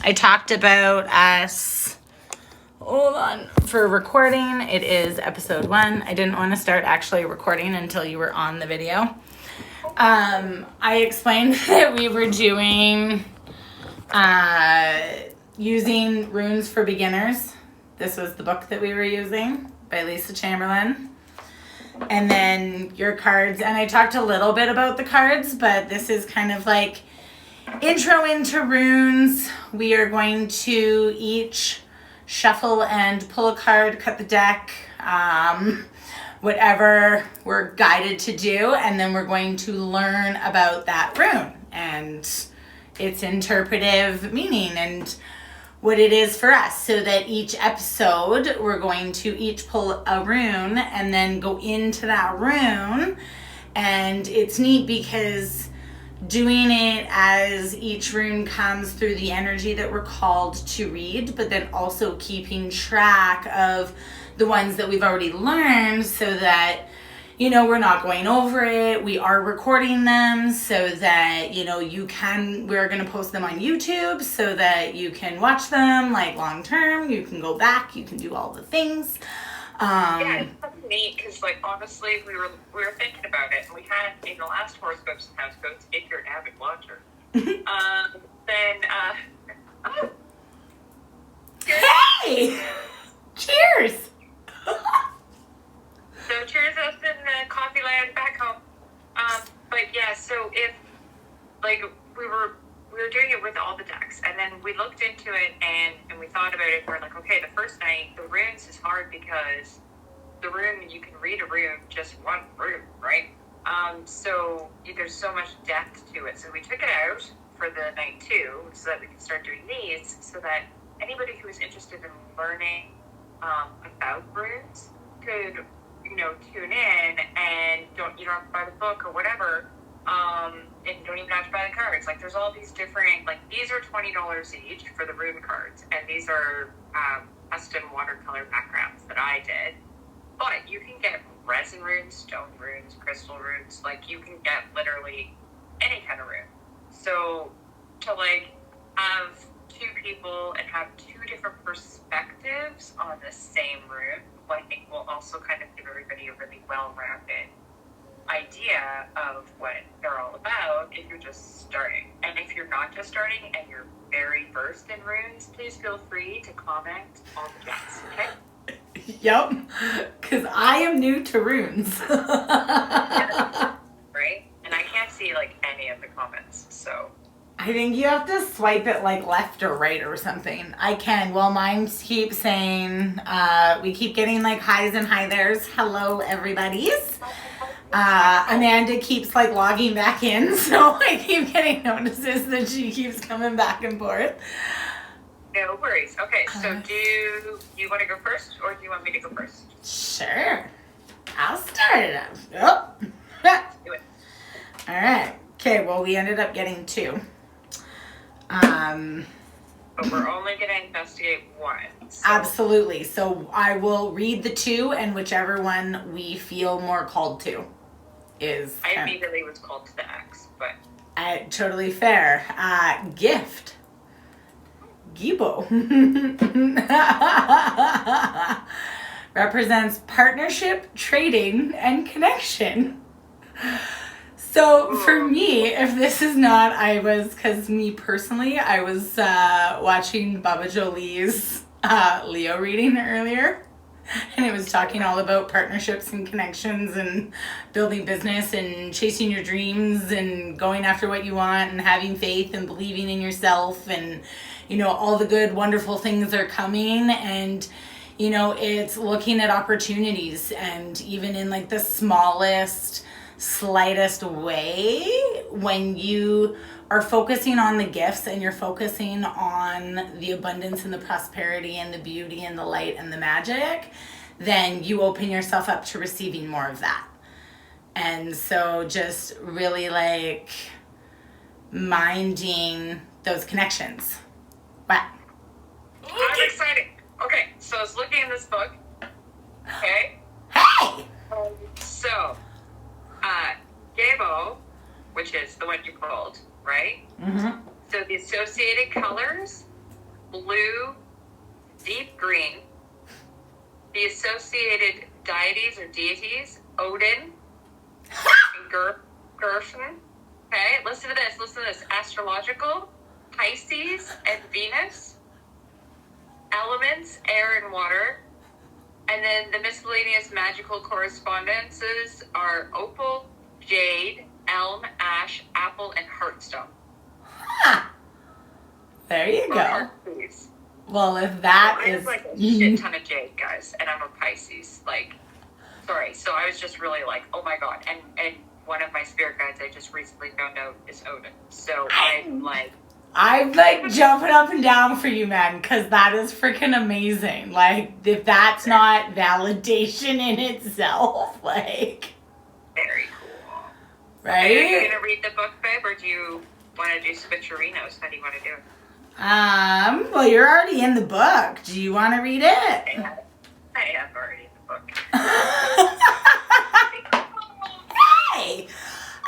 I talked about us, hold on, for recording. It is episode 1. I didn't want to start actually recording until you were on the video. I explained that we were doing using runes for beginners. This was the book that we were using by Lisa Chamberlain. And then your cards, and I talked a little bit about the cards, but this is kind of like intro into runes. We are going to each shuffle and pull a card, cut the deck, whatever we're guided to do, and then we're going to learn about that rune and its interpretive meaning and what it is for us, so that each episode we're going to each pull a rune and then go into that rune. And it's neat because doing it as each rune comes through the energy that we're called to read, but then also keeping track of the ones that we've already learned, so that, you know, we're not going over it. We are recording them so that, you know, we're going to post them on YouTube so that you can watch them like long term. You can go back, you can do all the things. Yeah, it's something neat because, like, honestly, we were thinking about it, and we had in the last Horoscopes Housecoats, if you're an avid watcher, Hey! Cheers! So cheers us in the coffee land back home. But yeah, so if, like, we were doing it with all the decks, and then we looked into it and we thought about it. We're like, okay, the first night the runes is hard because the rune, you can read a rune, just one rune, right? So there's so much depth to it. So we took it out for the night 2 so that we could start doing these, so that anybody who is interested in learning about runes could, you know, tune in, and you don't have to buy the book or whatever, and you don't even have to buy the cards. Like, there's all these different, like, these are $20 each for the rune cards, and these are custom watercolor backgrounds that I did. But you can get resin runes, stone runes, crystal runes. Like, you can get literally any kind of rune. So to, like, have 2 people and have 2 different perspectives on the same rune, I think will also kind of give everybody a really well-rounded idea of what they're all about if you're just starting. And if you're not just starting and you're very versed in runes, please feel free to comment on the chats, okay? Yep, because I am new to runes. Right? And I can't see, like, any of the comments, so... I think you have to swipe it like left or right or something. I can. Well, mine keeps saying, we keep getting like highs and hi there's. Hello, everybody's. Amanda keeps like logging back in, so I keep getting notices that she keeps coming back and forth. No worries. Okay, so do you want to go first, or do you want me to go first? Sure. I'll start it up. Oh. Let's do it. All right. Okay, well, we ended up getting 2. But we're only going to investigate 1. So. Absolutely. So I will read the 2, and whichever one we feel more called to is... I immediately was called to the X, but... totally fair. Gift. Gibo. Represents partnership, trading, and connection. So for me, if this is not, because me personally, I was watching Baba Jolie's Leo reading earlier, and it was talking all about partnerships and connections and building business and chasing your dreams and going after what you want and having faith and believing in yourself, and, you know, all the good, wonderful things are coming. And, you know, it's looking at opportunities, and even in like the slightest way, when you are focusing on the gifts and you're focusing on the abundance and the prosperity and the beauty and the light and the magic, then you open yourself up to receiving more of that. And so just really like minding those connections. Wow. I'm excited. Okay, so I was looking in this book. Okay? Hey! So, Gabo, which is the one you pulled, right? Mm-hmm. So the associated colors blue, deep green. The associated deities or deities, Odin and Gershon. Okay, listen to this. Astrological, Pisces and Venus. Elements, air and water. And then the miscellaneous magical correspondences are opal, jade, elm, ash, apple, and heartstone. Huh. There you go. Heart, please. Well, if that I is... have like a shit ton of jade, guys, and I'm a Pisces. Like, sorry. So I was just really like, oh my god. And one of my spirit guides I just recently found out is Odin. So I'm like jumping up and down for you, man, because that is freaking amazing. Like, if that's not validation in itself, like... Very cool. Right? Are you going to read the book, babe, or do you want to do switcherinos? How do you want to do it? Well, you're already in the book. Do you want to read it? I am already in the book. Hey!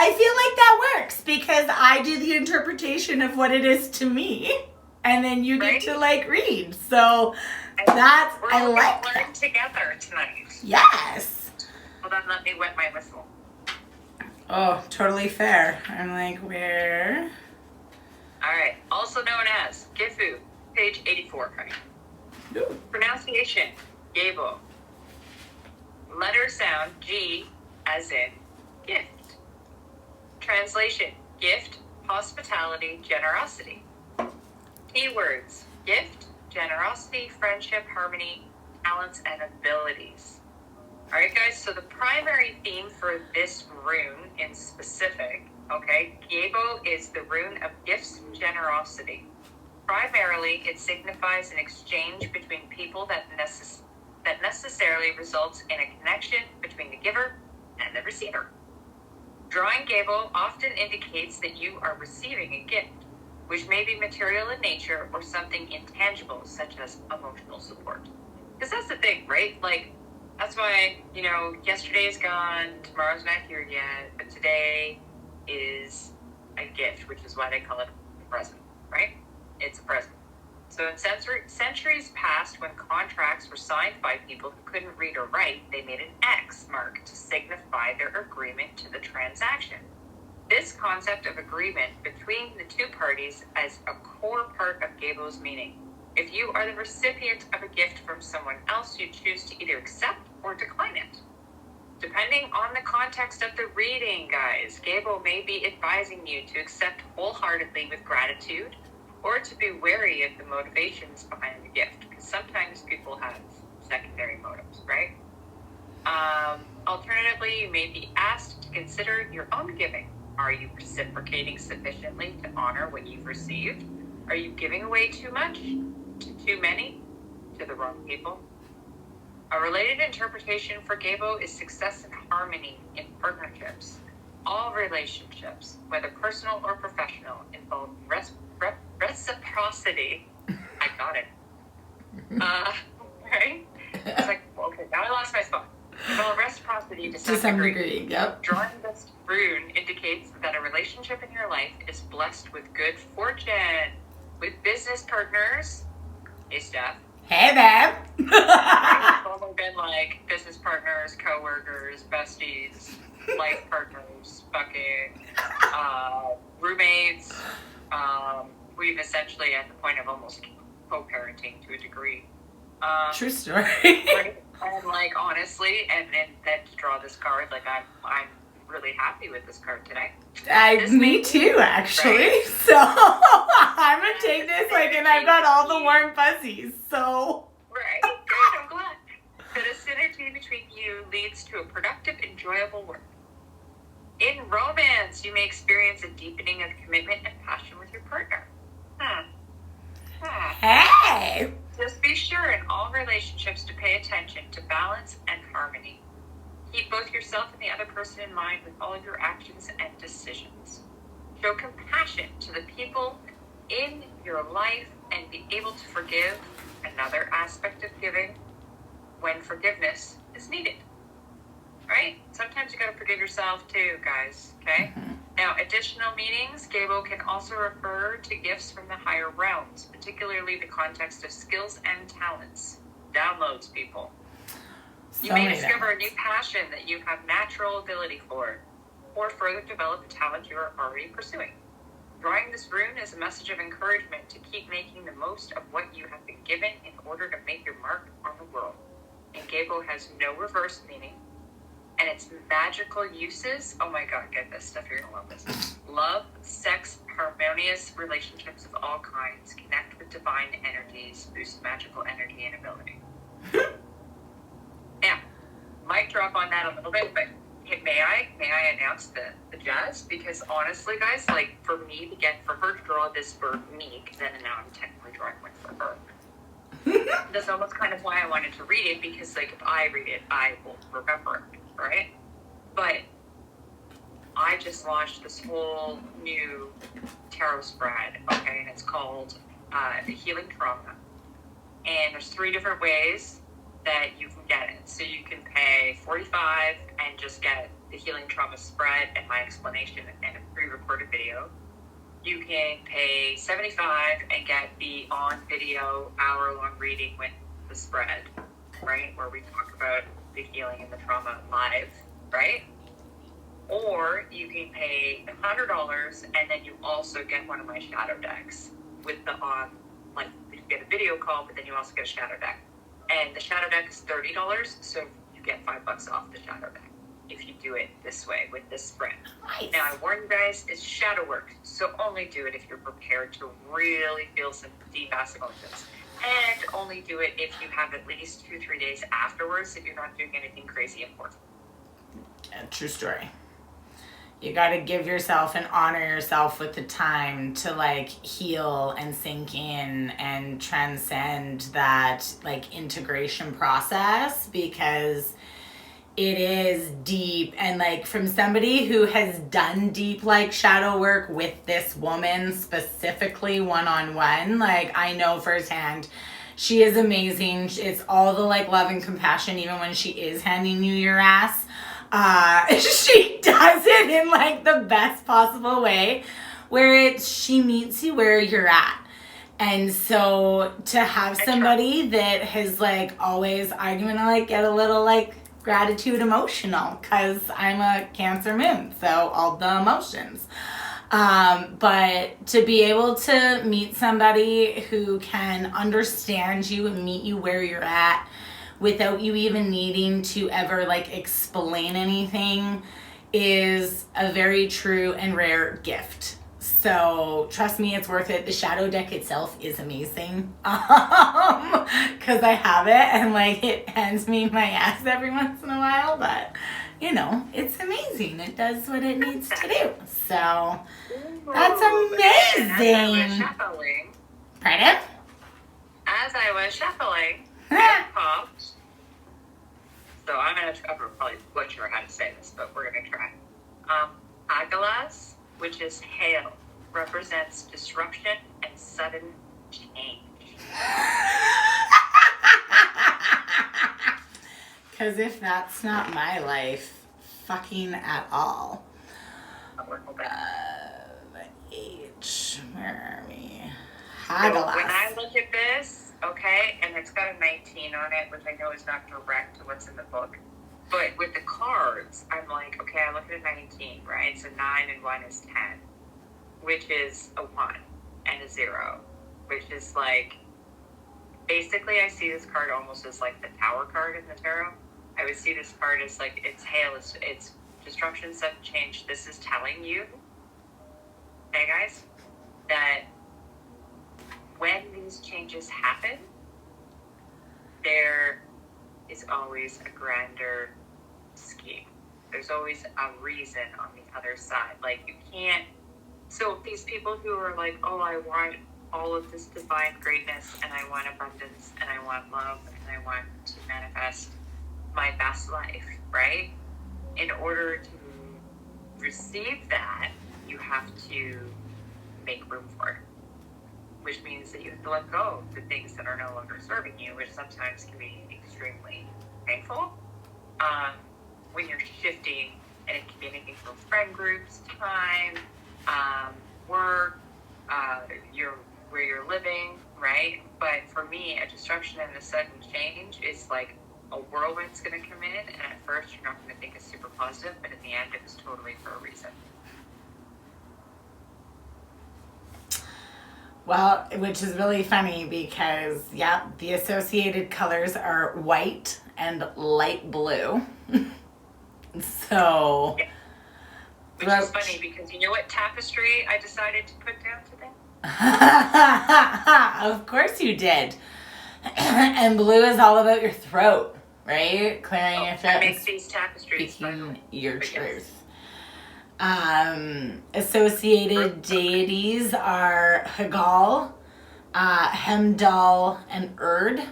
I feel like that works because I do the interpretation of what it is to me, and then you get to like read. So I like that. We're learn together tonight. Yes. Well, then let me wet my whistle. Oh, totally fair. I'm like, where? All right. Also known as Gifu, page 84, honey. Ooh. Pronunciation, Gabo. Letter sound, G, as in gift. Translation, gift, hospitality, generosity. Keywords, gift, generosity, friendship, harmony, talents, and abilities. All right, guys, so the primary theme for this rune in specific, okay, Gabo is the rune of gifts and generosity. Primarily, it signifies an exchange between people that necessarily results in a connection between the giver and the receiver. Drawing Gabo often indicates that you are receiving a gift, which may be material in nature or something intangible, such as emotional support. Because that's the thing, right? Like, that's why, yesterday is gone, tomorrow's not here yet, but today is a gift, which is why they call it a present, right? It's a present. So in centuries past, when contracts were signed by people who couldn't read or write, they made an X mark to signify their agreement to the transaction. This concept of agreement between the two parties is a core part of Gabo's meaning. If you are the recipient of a gift from someone else, you choose to either accept or decline it. Depending on the context of the reading, guys, Gabo may be advising you to accept wholeheartedly with gratitude, or to be wary of the motivations behind the gift, because sometimes people have secondary motives, right? Alternatively, you may be asked to consider your own giving. Are you reciprocating sufficiently to honor what you've received? Are you giving away too much, to too many, to the wrong people? A related interpretation for Gabo is success and harmony in partnerships. All relationships, whether personal or professional, involve reciprocity. I got it. Right? It's like, okay, now I lost my spot. Involve reciprocity to some degree. Yep. Drawing this rune indicates that a relationship in your life is blessed with good fortune. With business partners, hey Steph. Hey, babe. It's only been like business partners, co-workers, besties, life partners, fucking roommates. We've essentially at the point of almost co-parenting to a degree. True story. And like honestly, and then to draw this card, like I'm really happy with this card today. Me too, actually. Right? So I'm gonna take this and I've got all the warm fuzzies. So right, good. I'm glad that a synergy between you leads to a productive, enjoyable work. In romance, you may experience a deepening of commitment and passion with your partner. Hey! Just be sure in all relationships to pay attention to balance and harmony. Keep both yourself and the other person in mind with all of your actions and decisions. Show compassion to the people in your life and be able to forgive, another aspect of giving, when forgiveness is needed. Right? Sometimes you gotta forgive yourself too, guys, okay? Now, additional meanings, Gabo can also refer to gifts from the higher realms, particularly the context of skills and talents. Downloads, people. You may discover a new passion that you have natural ability for, or further develop a talent you are already pursuing. Drawing this rune is a message of encouragement to keep making the most of what you have been given in order to make your mark on the world. And Gabo has no reverse meaning, and its magical uses, oh my god, get this stuff, you're gonna love this. Love, sex, harmonious relationships of all kinds, connect with divine energies, boost magical energy and ability. Now, mic drop on that a little bit, but may I announce the jazz? Because honestly, guys, like for her to draw this for me, because then now I'm technically drawing one for her. That's almost kind of why I wanted to read it, because like if I read it, I will remember it, right? But I just launched this whole new tarot spread, okay, and it's called Healing Trauma. And there's 3 different ways that you can get it. So you can pay $45 and just get the Healing Trauma spread and my explanation and a pre-recorded video. You can pay $75 and get the on-video hour-long reading with the spread, right? Where we talk about the healing and the trauma live, right? Or you can pay $100 and then you also get one of my shadow decks with the you get a video call, but then you also get a shadow deck. And the shadow deck is $30, so you get $5 off the shadow deck if you do it this way with this spread. Nice. Now, I warn you guys, it's shadow work, so only do it if you're prepared to really feel some deep ass emotions. And only do it if you have at least 2-3 days afterwards if you're not doing anything crazy important. Yeah, true story. You got to give yourself and honor yourself with the time to like heal and sink in and transcend that like integration process, because it is deep. And like from somebody who has done deep like shadow work with this woman specifically one-on-one, like I know firsthand she is amazing. It's all the like love and compassion even when she is handing you your ass. She does it in like the best possible way where she meets you where you're at. And so to have somebody that has like always, I'm gonna like get a little like gratitude emotional because I'm a Cancer moon, so all the emotions. But to be able to meet somebody who can understand you and meet you where you're at without you even needing to ever like explain anything is a very true and rare gift. So trust me, it's worth it. The shadow deck itself is amazing because I have it and like it hands me my ass every once in a while, but you know, it's amazing. It does what it needs to do. So that's amazing. Pardon? As I was shuffling, I popped. So I'm going to probably butcher how to say this, but we're going to try. Agalas, which is hail, represents disruption and sudden change. Because if that's not my life, fucking at all. H, where are we? Hagelas. So when I look at this, okay, and it's got a 19 on it, which I know is not direct to what's in the book. But with the cards, I'm like, okay, I look at a 19, right? So 9 and 1 is 10, which is a 1 and a 0, which is like, basically I see this card almost as like the tower card in the tarot. I would see this card as like, it's hail, it's disruption, sudden change. This is telling you, okay guys, that when these changes happen, there is always a grander scheme. There's always a reason on the other side. Like you can't, so these people who are like, oh, I want all of this divine greatness and I want abundance and I want love and I want to manifest my best life, right? In order to receive that, you have to make room for it, which means that you have to let go of the things that are no longer serving you, which sometimes can be extremely painful when you're shifting and it can be anything from friend groups, time, work, where you're living, right? But for me, a disruption and a sudden change is like a whirlwind's going to come in, and at first you're not going to think it's super positive, but in the end it was totally for a reason. Well, which is really funny because, yeah, the associated colors are white and light blue. So, yeah. Which is funny because you know what tapestry I decided to put down today? Of course you did. And blue is all about your throat, right? Clearing your throat. I make these tapestries. Speaking your truth. Associated deities are Hagal, Hemdal, and Urd.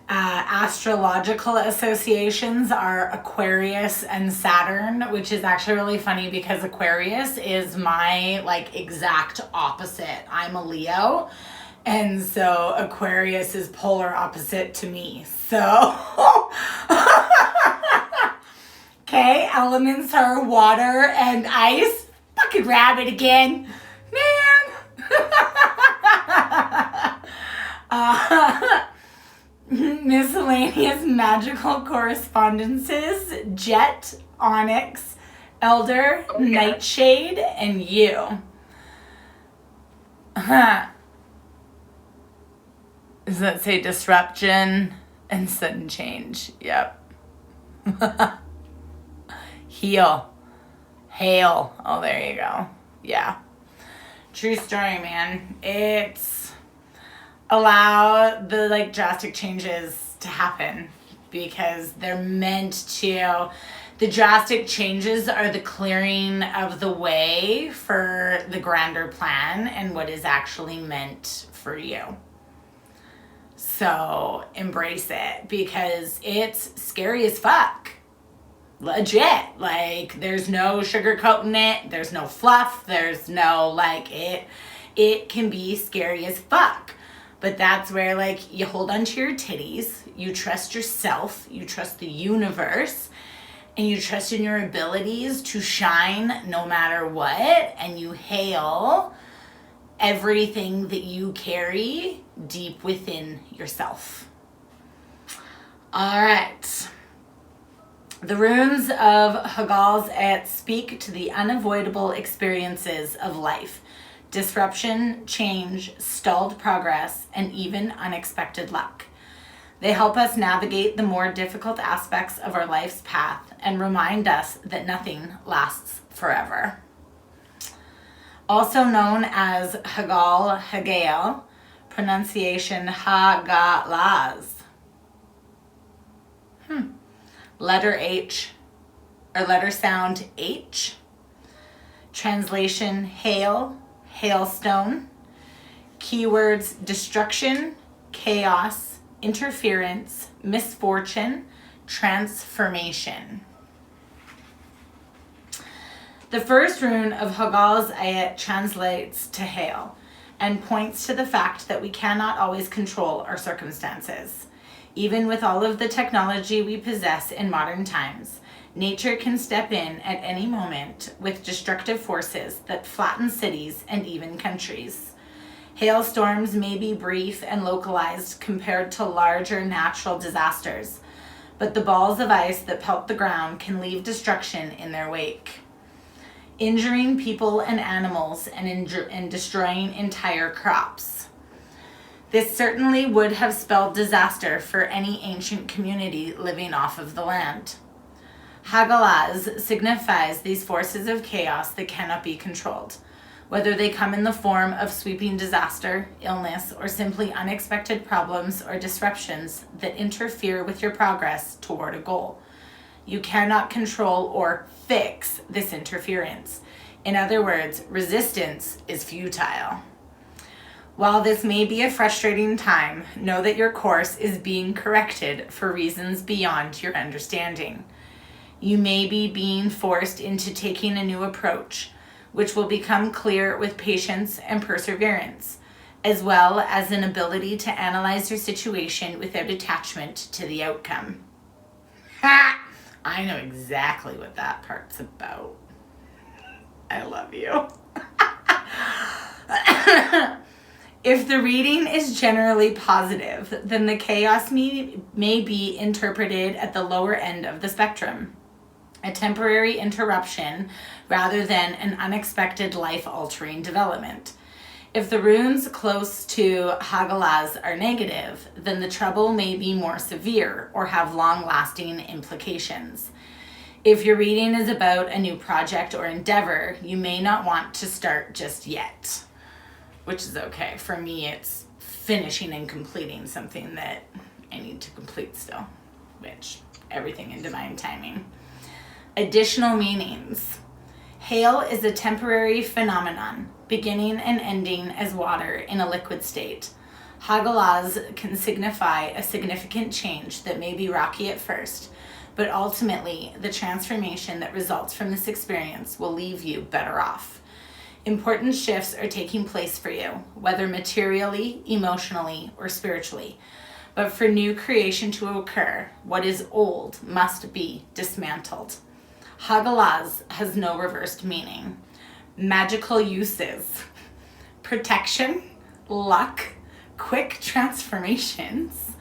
Astrological associations are Aquarius and Saturn, which is actually really funny because Aquarius is my exact opposite. I'm a Leo, and so Aquarius is polar opposite to me. So okay, elements are water and ice. Fucking rabbit again. Man. Miscellaneous magical correspondences: Jet, Onyx, Elder, Nightshade, and you. Does that say disruption and sudden change? Yep. Heal. Hail. Oh, there you go. Yeah. True story, man. It's allow the drastic changes to happen because they're meant to. The drastic changes are the clearing of the way for the grander plan and what is actually meant for you. So embrace it because it's scary as fuck. Legit. There's no sugarcoating it. There's no fluff. There's no it can be scary as fuck. But that's where you hold onto your titties, you trust yourself, you trust the universe, and you trust in your abilities to shine no matter what, and you hail everything that you carry deep within yourself. All right. The runes of Hagal's speak to the unavoidable experiences of life. Disruption, change, stalled progress, and even unexpected luck. They help us navigate the more difficult aspects of our life's path and remind us that nothing lasts forever. Also known as Hagal, Hagael, pronunciation Hagalaz. Letter H, or letter sound H. Translation hail, hailstone. Keywords destruction, chaos, interference, misfortune, transformation. The first rune of Hagal's ayat translates to hail and points to the fact that we cannot always control our circumstances. Even with all of the technology we possess in modern times, nature can step in at any moment with destructive forces that flatten cities and even countries. Hailstorms may be brief and localized compared to larger natural disasters, but the balls of ice that pelt the ground can leave destruction in their wake, injuring people and animals and destroying entire crops. This certainly would have spelled disaster for any ancient community living off of the land. Hagalaz signifies these forces of chaos that cannot be controlled, whether they come in the form of sweeping disaster, illness, or simply unexpected problems or disruptions that interfere with your progress toward a goal. You cannot control or fix this interference. In other words, resistance is futile. While this may be a frustrating time, know that your course is being corrected for reasons beyond your understanding. You may be being forced into taking a new approach, which will become clear with patience and perseverance, as well as an ability to analyze your situation without attachment to the outcome. Ha! I know exactly what that part's about. I love you. If the reading is generally positive, then the chaos may be interpreted at the lower end of the spectrum, a temporary interruption rather than an unexpected life-altering development. If the runes close to Hagalaz are negative, then the trouble may be more severe or have long-lasting implications. If your reading is about a new project or endeavor, you may not want to start just yet, which is okay. For me, it's finishing and completing something that I need to complete still, which everything in divine timing. Additional meanings. Hail is a temporary phenomenon, beginning and ending as water in a liquid state. Hagalaz can signify a significant change that may be rocky at first, but ultimately the transformation that results from this experience will leave you better off. Important shifts are taking place for you, whether materially, emotionally, or spiritually. But for new creation to occur, what is old must be dismantled. Hagalaz has no reversed meaning. Magical uses: protection, luck, quick transformations,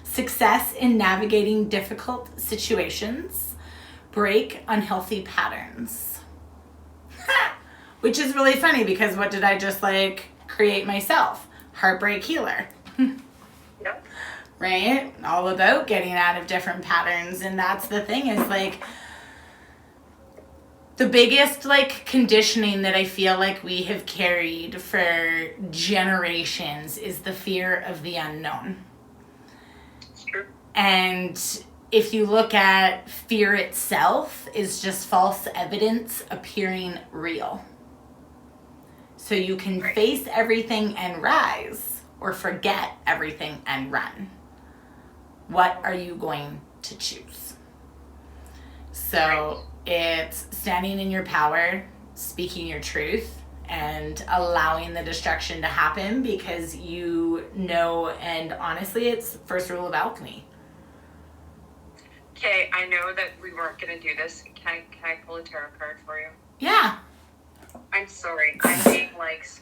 success in navigating difficult situations, break unhealthy patterns. Which is really funny because what did I just create myself? Heartbreak healer. Yep. Right? All about getting out of different patterns. And that's the thing is the biggest conditioning that I feel like we have carried for generations is the fear of the unknown. It's true. And if you look at fear itself is just false evidence appearing real. So you can face everything and rise, or forget everything and run. What are you going to choose? So it's standing in your power, speaking your truth, and allowing the destruction to happen because you know, and honestly, it's the first rule of alchemy. Okay, I know that we weren't going to do this. Can I pull a tarot card for you? Yeah. I'm sorry. I'm being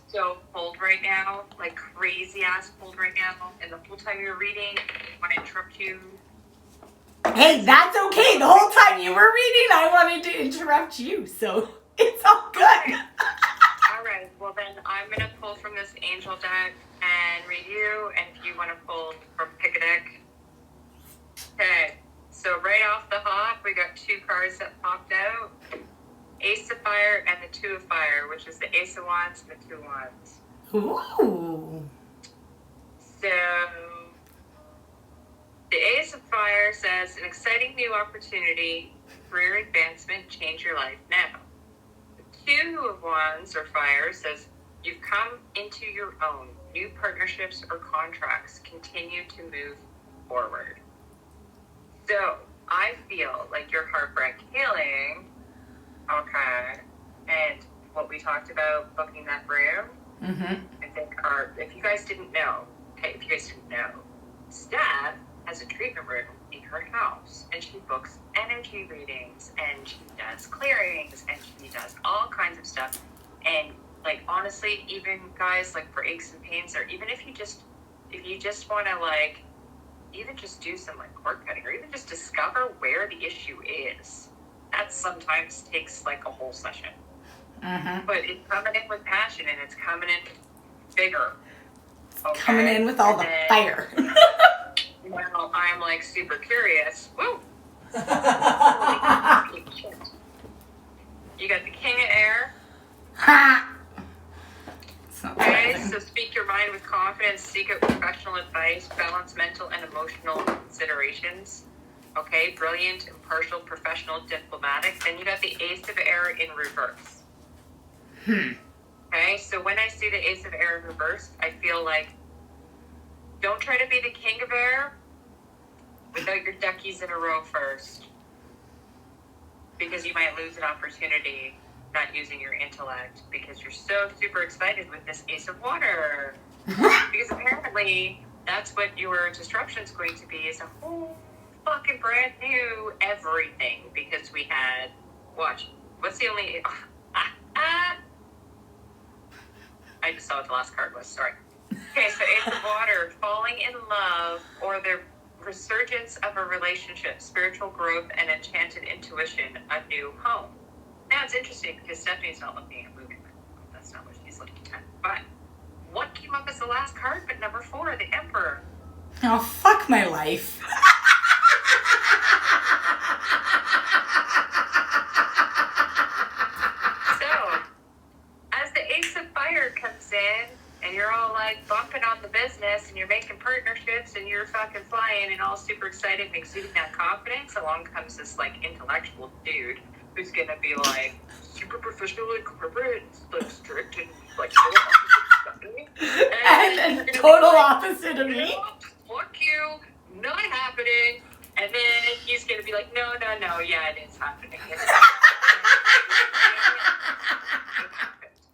so pulled right now, crazy ass pulled right now. And the whole time you're reading, I want to interrupt you. Hey, that's okay. The whole time you were reading, I wanted to interrupt you, so it's all good. Okay. All right. Well, then I'm going to pull from this angel deck and read you. And if you want to pull from pick a deck. Okay. So right off the hop, we got two cards that popped out. Ace of Fire and the Two of Fire, which is the Ace of Wands and the Two of Wands. Ooh. So the Ace of Fire says, an exciting new opportunity, career advancement, change your life now. The Two of Wands or Fire says, you've come into your own. New partnerships or contracts continue to move forward. So I feel like your heartbreak healing, okay, and what we talked about, booking that room, I think if you guys didn't know, Steph has a treatment room in her house, and she books energy readings, and she does clearings, and she does all kinds of stuff. And honestly, even guys, for aches and pains, or even if you just want to even just do some cord cutting, or even just discover where the issue is, that sometimes takes a whole session. But it's coming in with passion, and it's coming in bigger. Okay? Coming in with all the fire. Well, I'm super curious. Woo! You got the King of Air. Ha! Okay, so speak your mind with confidence, seek out professional advice, balance mental and emotional considerations. Okay, brilliant, impartial, professional, diplomatic. Then you got the Ace of Air in reverse. Okay, so when I see the Ace of Air in reverse, I feel don't try to be the King of Air without your duckies in a row first. Because you might lose an opportunity not using your intellect because you're so super excited with this Ace of Water. Because apparently that's what your disruption is going to be, is a whole fucking brand new everything because we had, watch, what's the only, I just saw what the last card was, sorry. Okay, so Ace of Water, falling in love, or the resurgence of a relationship, spiritual growth, and enchanted intuition, a new home. Now it's interesting because Stephanie's not looking at moving. That's not what she's looking at. But what came up as the last card but number 4, the Emperor? Oh, fuck my life. So, as the Ace of Fire comes in, and you're all like bumping on the business, and you're making partnerships, and you're fucking flying, and all super excited and exuding that confidence, along comes this like intellectual dude who's gonna be like super professional and corporate, like strict and like and total opposite of me. Fuck you, not happening. And then he's gonna be like, no, yeah, it is happening.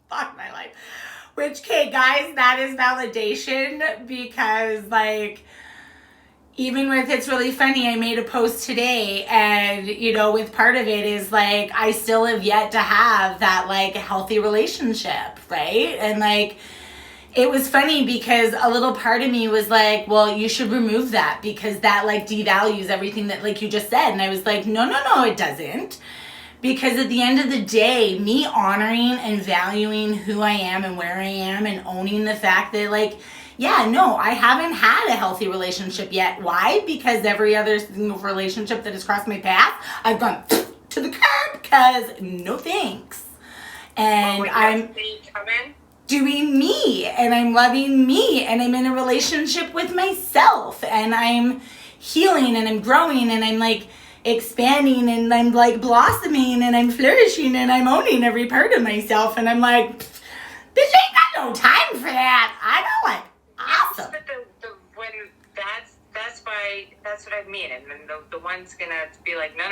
Fuck my life. Which, okay, guys, that is validation because, like, even with It's Really Funny, I made a post today and, you know, with part of it is, like, I still have yet to have that, like, healthy relationship, right? And, like, it was funny because a little part of me was like, well, you should remove that because that, like, devalues everything that, like, you just said. And I was like, no, it doesn't. Because at the end of the day, me honoring and valuing who I am and where I am and owning the fact that, like, yeah, no, I haven't had a healthy relationship yet. Why? Because every other single relationship that has crossed my path, I've gone to the curb because no thanks. And I'm doing me and I'm loving me and I'm in a relationship with myself and I'm healing and I'm growing and I'm like expanding and I'm like blossoming and I'm flourishing and I'm owning every part of myself and I'm like, bitch, ain't got no time for that. I know it. Awesome. Yes, but when that's what I mean. And then the one's gonna be like, no.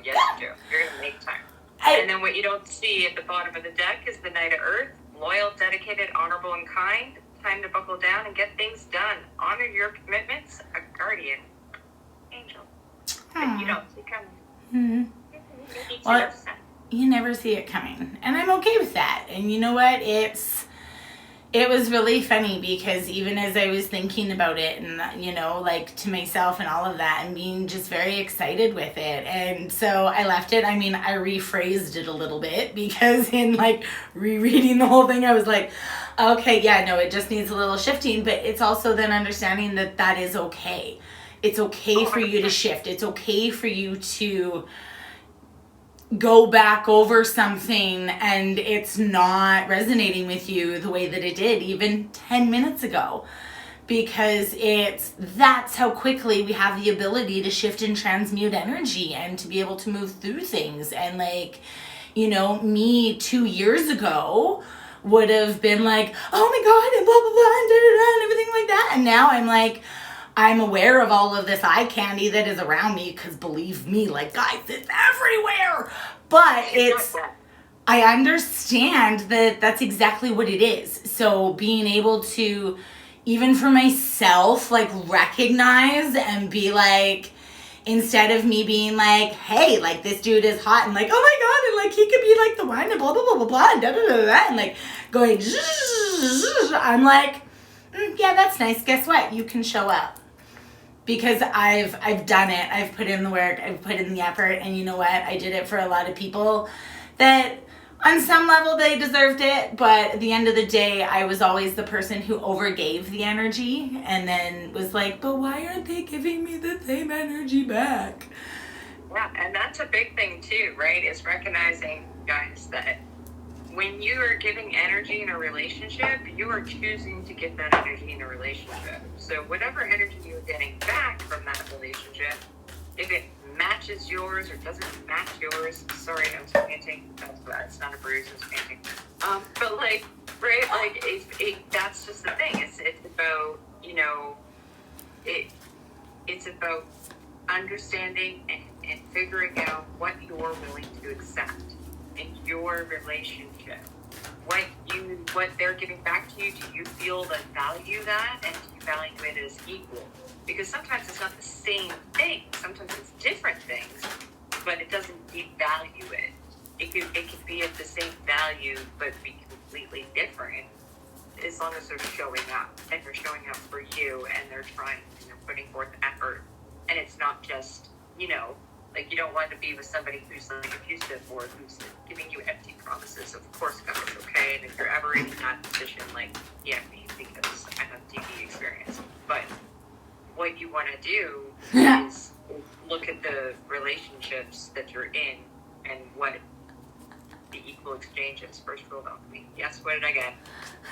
Yes, you do. You're gonna make time. And then what you don't see at the bottom of the deck is the Knight of Earth. Loyal, dedicated, honorable, and kind. Time to buckle down and get things done. Honor your commitments. A guardian angel. But you don't see coming. Well, you never see it coming. And I'm okay with that. And you know what? It was really funny because even as I was thinking about it and, you know, like to myself and all of that and being just very excited with it. And so I left it. I mean, I rephrased it a little bit because in like rereading the whole thing, I was like, okay, yeah, no, it just needs a little shifting. But it's also then understanding that that is okay. It's okay for you to shift. It's okay for you to go back over something and it's not resonating with you the way that it did even 10 minutes ago, because that's how quickly we have the ability to shift and transmute energy and to be able to move through things. And like, you know, me 2 years ago would have been like, oh my God, and blah, blah, blah, and da, da, da, and everything like that. And now I'm like, I'm aware of all of this eye candy that is around me because believe me, like, guys, it's everywhere. But I understand that that's exactly what it is. So being able to, even for myself, like recognize and be like, instead of me being like, hey, like this dude is hot and like, oh my God, and like he could be like the one and blah, blah, blah, blah, blah, and da, da, da, da, and like going, I'm like, yeah, that's nice. Guess what? You can show up. Because I've done it. I've put in the work. I've put in the effort. And you know what? I did it for a lot of people that on some level they deserved it. But at the end of the day, I was always the person who overgave the energy and then was like, but why aren't they giving me the same energy back? Yeah, and that's a big thing too, right? Is recognizing, guys, that when you are giving energy in a relationship, you are choosing to give that energy in a relationship. So whatever energy you're getting back from that relationship, if it matches yours or doesn't match yours, sorry, I was painting. That's not a bruise, I was painting. But like, right, like that's just the thing. It's about, you know, it's about understanding and figuring out what you're willing to accept in your relationship. What they're giving back to you, do you feel that value that, and do value it as equal. Because sometimes it's not the same thing. Sometimes it's different things, but it doesn't devalue it. It could be at the same value, but be completely different, as long as they're showing up, and they're showing up for you, and they're trying, and they're putting forth effort. And it's not just, like, you don't want to be with somebody who's like abusive or who's giving you empty promises. Of course, God is okay. And if you're ever in that position, like, me, because I have DV experience. But what you want to do is look at the relationships that you're in and what the equal exchange is. First rule of alchemy. Yes, what did I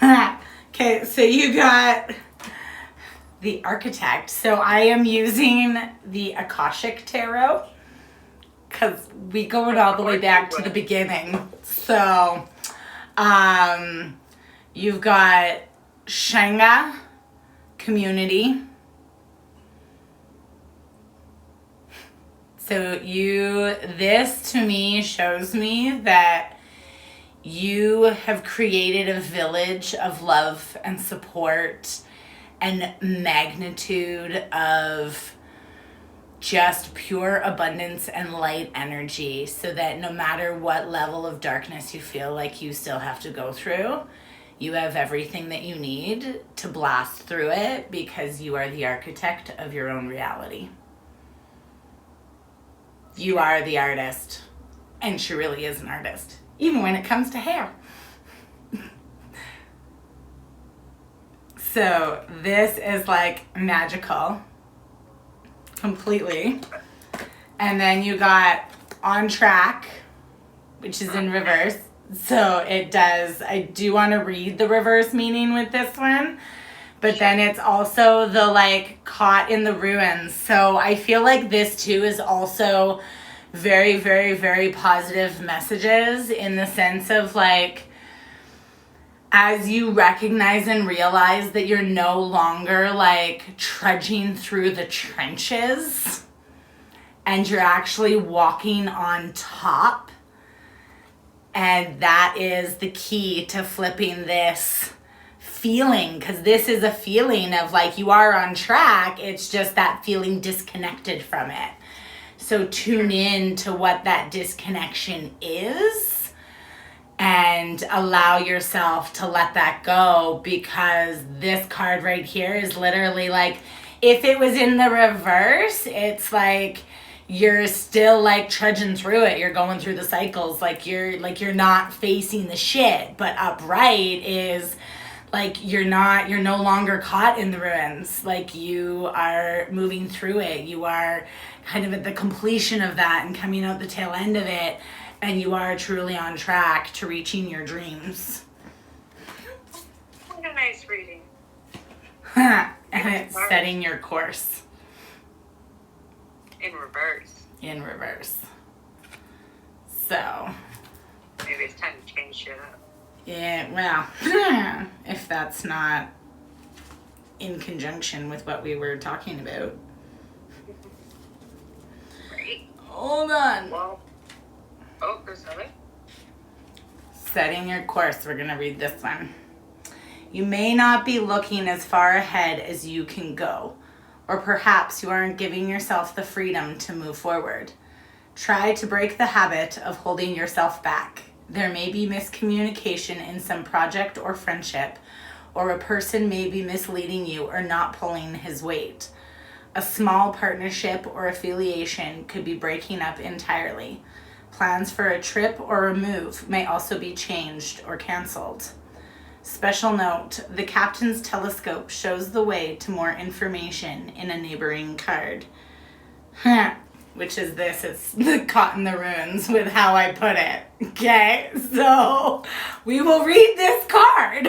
get? Okay, so you got the Architect. So I am using the Akashic Tarot because we go all the way back to the beginning. So you've got Shanga, community. So this to me shows me that you have created a village of love and support and magnitude of just pure abundance and light energy, so that no matter what level of darkness you feel like you still have to go through, you have everything that you need to blast through it, because you are the architect of your own reality. You are the artist, and she really is an artist, even when it comes to hair. So this is like magical, completely. And then you got on track, which is in reverse. So I do want to read the reverse meaning with this one, but then it's also the like caught in the ruins. So I feel like this too is also very, very, very positive messages, in the sense of like, as you recognize and realize that you're no longer like trudging through the trenches and you're actually walking on top. And that is the key to flipping this feeling, because this is a feeling of like you are on track. It's just that feeling disconnected from it. So tune in to what that disconnection is and allow yourself to let that go, because this card right here is literally like, if it was in the reverse, it's like you're still like trudging through it. You're going through the cycles, like you're not facing the shit. But upright is like you're no longer caught in the ruins. Like you are moving through it. You are kind of at the completion of that and coming out the tail end of it. And you are truly on track to reaching your dreams. What a nice reading. And it's setting your course. In reverse. In reverse. So. Maybe it's time to change shit up. Yeah, well, if that's not in conjunction with what we were talking about. Right. Hold on. Well. Oh, there's another. Setting your course. We're going to read this one. You may not be looking as far ahead as you can go, or perhaps you aren't giving yourself the freedom to move forward. Try to break the habit of holding yourself back. There may be miscommunication in some project or friendship, or a person may be misleading you or not pulling his weight. A small partnership or affiliation could be breaking up entirely. Plans for a trip or a move may also be changed or canceled. Special note, the captain's telescope shows the way to more information in a neighboring card. Which is this, it's the caught in the ruins with how I put it. Okay, so we will read this card.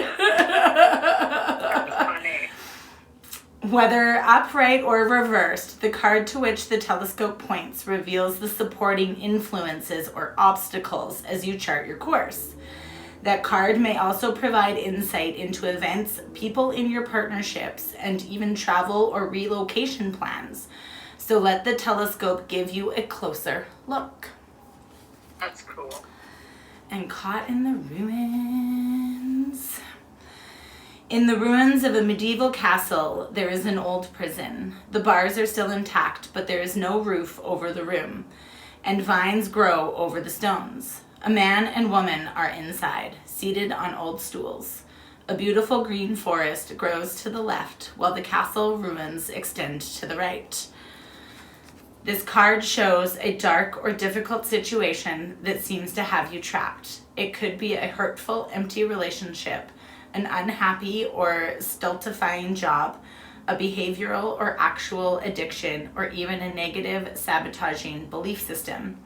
Whether upright or reversed, the card to which the telescope points reveals the supporting influences or obstacles as you chart your course. That card may also provide insight into events, people in your partnerships, and even travel or relocation plans. So let the telescope give you a closer look. That's cool. And caught in the ruins. In the ruins of a medieval castle, there is an old prison. The bars are still intact, but there is no roof over the room, and vines grow over the stones. A man and woman are inside, seated on old stools. A beautiful green forest grows to the left, while the castle ruins extend to the right. This card shows a dark or difficult situation that seems to have you trapped. It could be a hurtful, empty relationship, an unhappy or stultifying job, a behavioral or actual addiction, or even a negative, sabotaging belief system.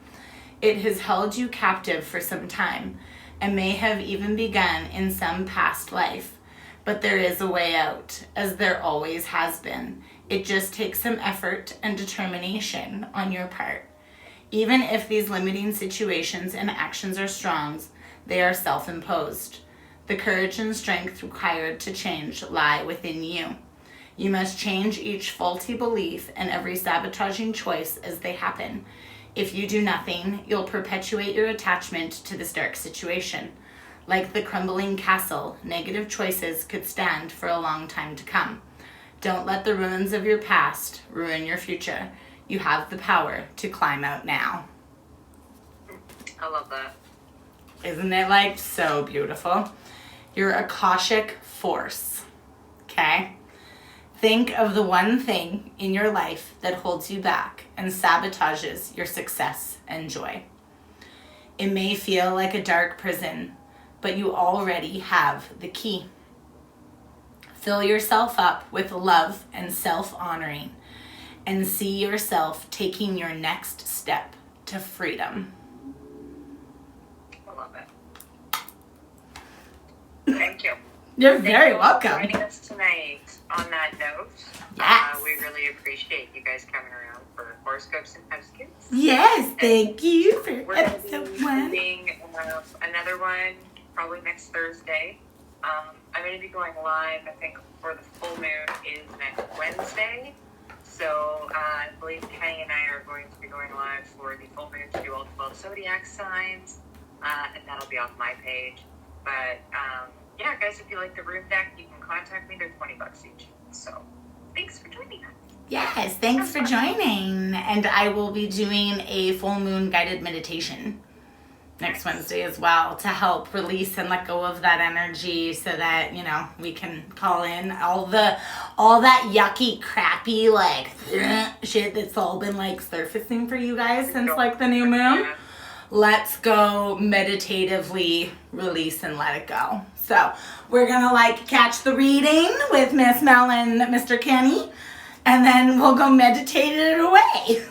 It has held you captive for some time and may have even begun in some past life. But there is a way out, as there always has been. It just takes some effort and determination on your part. Even if these limiting situations and actions are strong, they are self-imposed. The courage and strength required to change lie within you. You must change each faulty belief and every sabotaging choice as they happen. If you do nothing, you'll perpetuate your attachment to this dark situation. Like the crumbling castle, negative choices could stand for a long time to come. Don't let the ruins of your past ruin your future. You have the power to climb out now. I love that. Isn't it like so beautiful? You're a Akashic force, okay? Think of the one thing in your life that holds you back and sabotages your success and joy. It may feel like a dark prison, but you already have the key. Fill yourself up with love and self-honoring and see yourself taking your next step to freedom. I love it. Thank you. You're very welcome. Thank you for joining us tonight. On that note, Yes. we really appreciate you guys coming around for Horoscopes and Housecoats. Yes, thank you for We're going to episode be 1. doing another one probably next Thursday. I'm going to be going live, I think, for the full moon is next Wednesday. So I believe Kenny and I are going to be going live for the full moon to do all 12 zodiac signs, and that'll be off my page. But yeah, guys, if you like the room deck, you can contact me. They're $20 each. So thanks for joining us. Yes, thanks for joining. And I will be doing a full moon guided meditation next Wednesday as well to help release and let go of that energy so that, you know, we can call in all that yucky, crappy, like shit that's all been like surfacing for you guys since like the new moon. Let's go meditatively release and let it go. So we're gonna like catch the reading with Miss Mel and Mr. Kenny, and then we'll go meditate it away.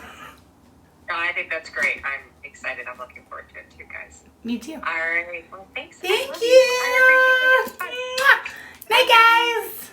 Oh, I think that's great. I'm excited. I'm looking forward to it too, guys. Me too. All right. Well, thanks. Thank I love you. I appreciate it. Bye. Night, guys.